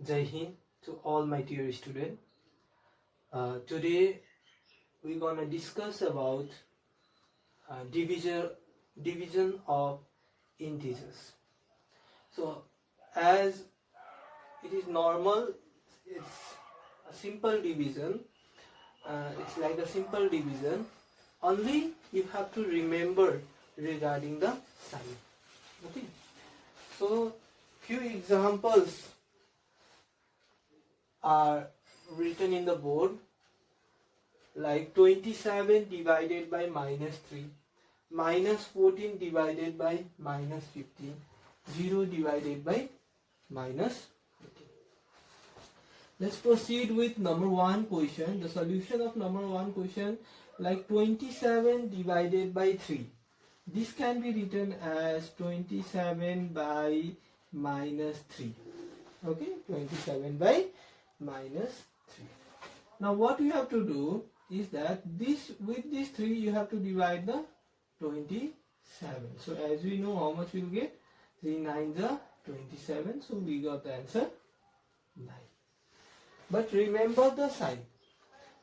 Jai Hind to all my dear students. Today we're gonna discuss about division of integers. So as it is normal, it's a simple division. It's like a simple division. Only you have to remember regarding the sign. Okay. So few examples are written in the board, like 27 divided by minus 3, minus 14 divided by minus 15, 0 divided by minus 15. Let's proceed with number 1 question. The solution of number 1 question, like 27 divided by 3. This can be written as 27 by minus 3. Okay, 27 by minus 3. Now what you have to do is that with this 3 you have to divide the 27. So as we know, how much we'll get? 3 9s are 27. So we got the answer 9. But remember the sign.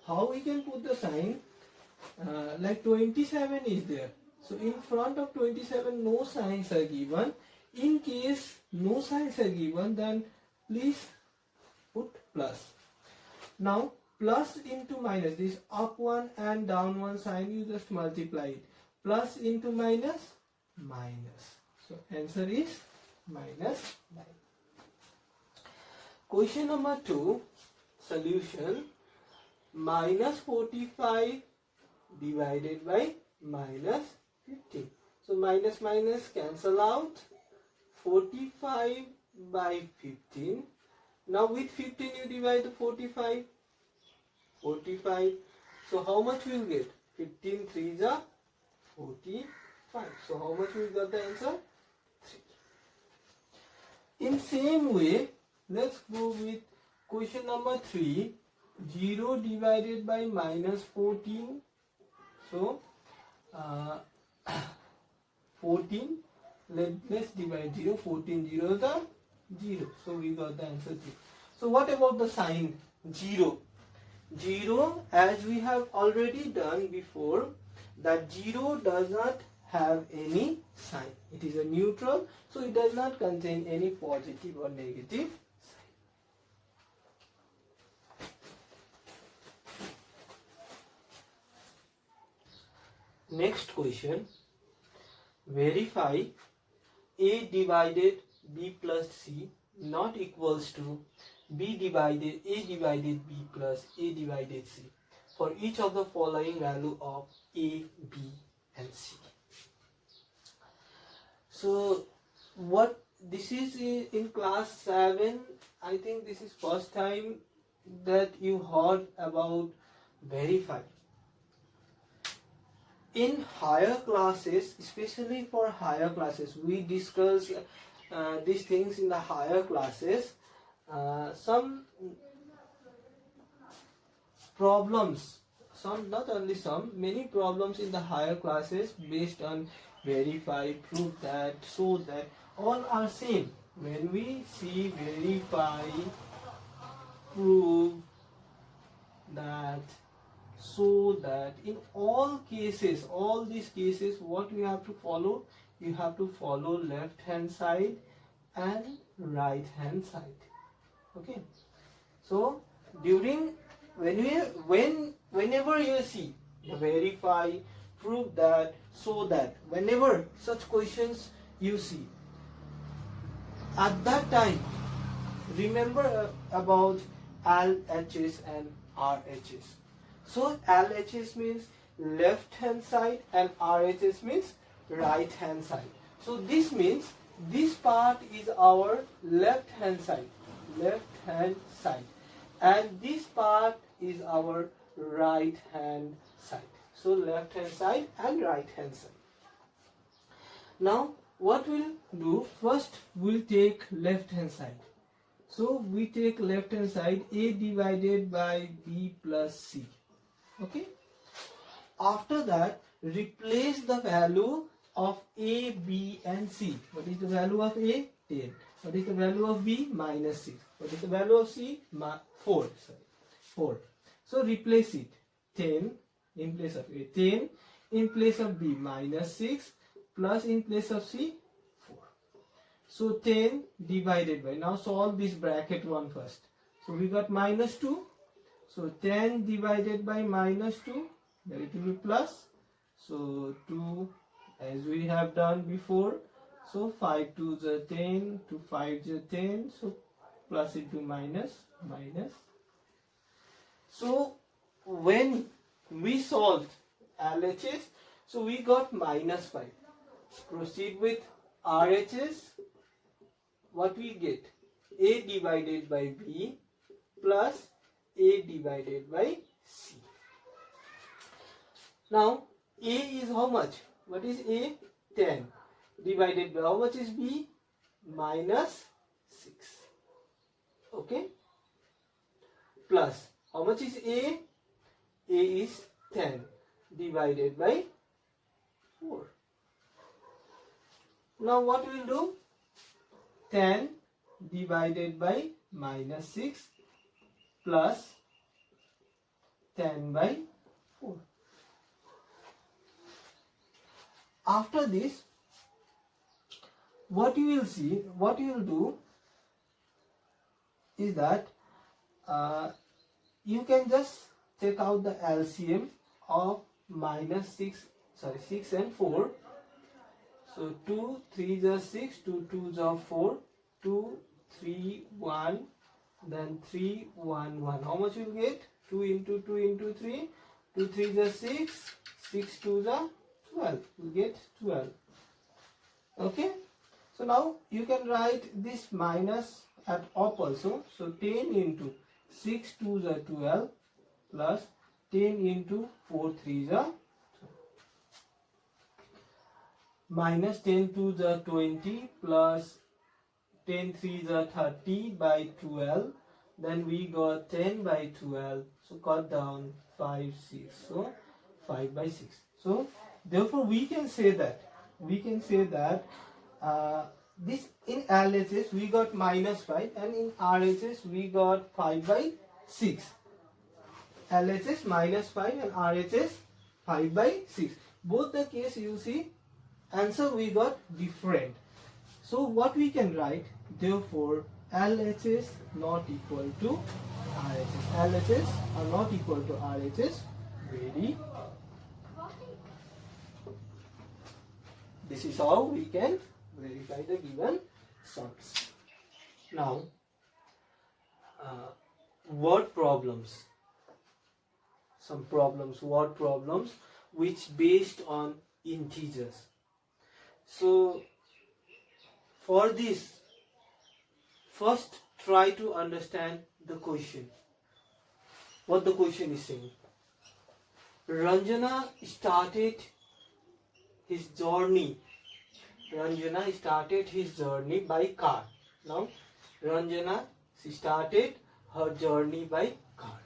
How we can put the sign? Like 27 is there. So in front of 27 no signs are given. In case no signs are given, then please put plus. Now plus into minus, this up one and down one sign, you just multiply it. Plus into minus, minus. So answer is minus 9. Question number 2, solution, minus 45 divided by minus 15. So minus minus cancel out, 45 by 15. Now with 15 you divide the 45. So how much we will get? 15 3s are 45. So how much we got the answer? 3. In same way, let's go with question number 3. 0 divided by minus 14. So 14. Let's divide 0. 14 zeros are 0. So we got the answer 3. So what about the sign 0? 0, as we have already done before, that 0 does not have any sign. It is a neutral, so it does not contain any positive or negative sign. Next question. Verify A divided B plus C not equals to A divided B plus A divided C for each of the following value of A, B and C. So what this is in class 7, I think this is first time that you heard about verify. In higher classes, especially for higher classes, we discuss these things in the higher classes. Some problems, not only some, many problems in the higher classes based on verify, prove that, so that, all are same. When we see verify, prove that, so that, in all cases, all these cases, what we have to follow? You have to follow left hand side and right hand side. Okay, so whenever you see verify, prove that, so that, whenever such questions you see, at that time remember about LHS and RHS. So LHS means left hand side and RHS means right hand side. So this means this part is our left hand side, and this part is our right hand side. So left hand side and right hand side. Now what we'll do, first we'll take left hand side. So we take left hand side, A divided by B plus C. Okay. After that, replace the value of A, B and C. What is the value of A? 10. What is the value of B? Minus 6. What is the value of C? 4. Sorry, 4. So replace it. 10 in place of A. 10 in place of B. Minus 6 plus in place of C. 4. So 10 divided by. Now solve this bracket one first. So we got minus 2. So 10 divided by minus 2. Then it will be plus. So 2 as we have done before. So 5 2s are 10, 2 5s are 10, so plus into minus, minus. So when we solved LHS, so we got minus 5. Proceed with RHS, what we get? A divided by B plus A divided by C. Now A is how much? What is A? 10. Divided by how much is B? Minus 6. Okay. Plus how much is A? A is 10 divided by 4. Now what we will do? 10 divided by minus 6 plus 10 by 4. After this, what you will see, what you will do is that you can just take out the LCM of minus 6 and 4. So 2 3s are 6, 2 2s are 4, 2 3 1, then 3 1 1. How much you will get? 2 into 2 into 3, 2 3s are 6, 6 2s are 12. You get 12. Okay. So now you can write this minus at up also. So 10 into 6 2s are 12 plus 10 into 4 3s are 12. Minus 10 2s are 20 plus 10 3s are 30 by 12. Then we got 10 by 12. So cut down 5 6. So 5 by 6. So therefore we can say that this in LHS we got minus 5 and in RHS we got 5 by 6. LHS minus 5 and RHS 5 by 6. Both the case you see answer we got different. So what we can write, therefore LHS not equal to RHS. LHS are not equal to RHS. Very. This is how we can verify the given sums. Now, word problems. Some problems, word problems, which based on integers. So, for this, first try to understand the question. What the question is saying. Ranjana started his journey by car. Now, Ranjana, she started her journey by car.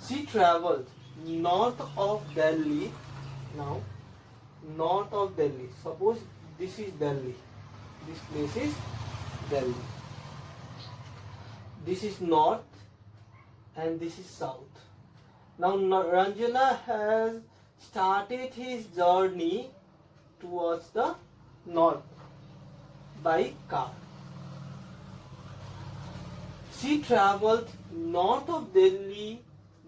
She traveled north of Delhi. Now, north of Delhi. Suppose this is Delhi. This place is Delhi. This is north and this is south. Now Ranjana has started his journey towards the north by car. She traveled north of Delhi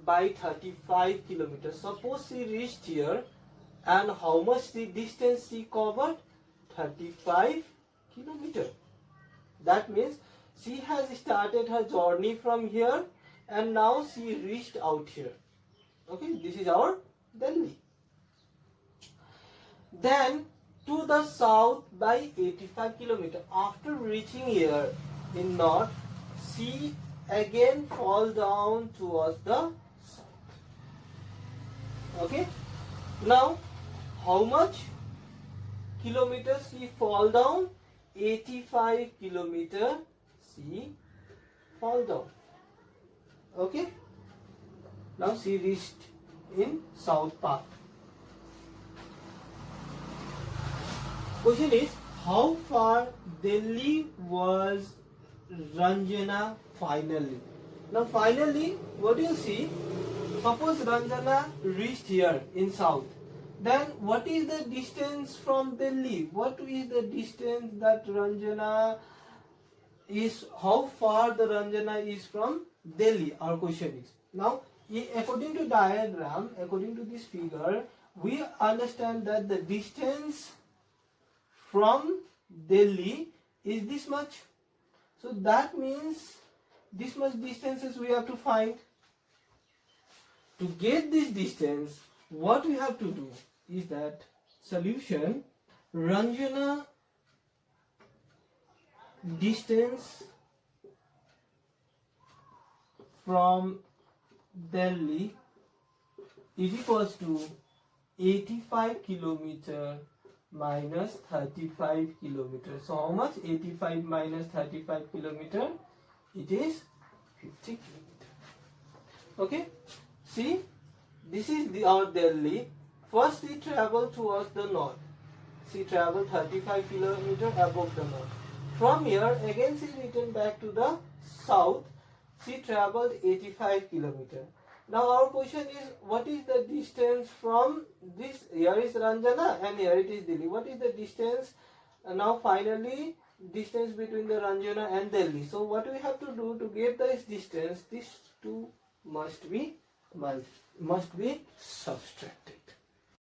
by 35 kilometers. Suppose she reached here, and how much the distance she covered? 35 kilometers. That means she has started her journey from here and now she reached out here. Okay, this is our Delhi. Then to the south by 85 kilometers. After reaching here in north, she again fall down towards the south. Okay. Now, how much kilometers she fall down? 85 kilometers she fall down. Okay. Now she reached in south part. Question is, how far Delhi was Ranjana finally? Now finally, what do you see? Suppose Ranjana reached here in south. Then what is the distance from Delhi? What is the distance that Ranjana is, how far the Ranjana is from Delhi? Our question is. Now, according to diagram, according to this figure, we understand that the distance from Delhi is this much. So that means this much distances we have to find. To get this distance, what we have to do is that solution, Ranjana distance from Delhi is equals to 85 kilometer minus 35 kilometer. So how much? 85 minus 35 kilometer, it is 50 kilometer. Okay, see, this is our Delhi. First she traveled towards the north. She traveled 35 kilometer above the north. From here again she returned back to the south. She traveled 85 kilometer. Now our question is, what is the distance from this? Here is Ranjana and here it is Delhi. What is the distance? Now finally distance between the Ranjana and Delhi. So what we have to do to get this distance? These two must be subtracted.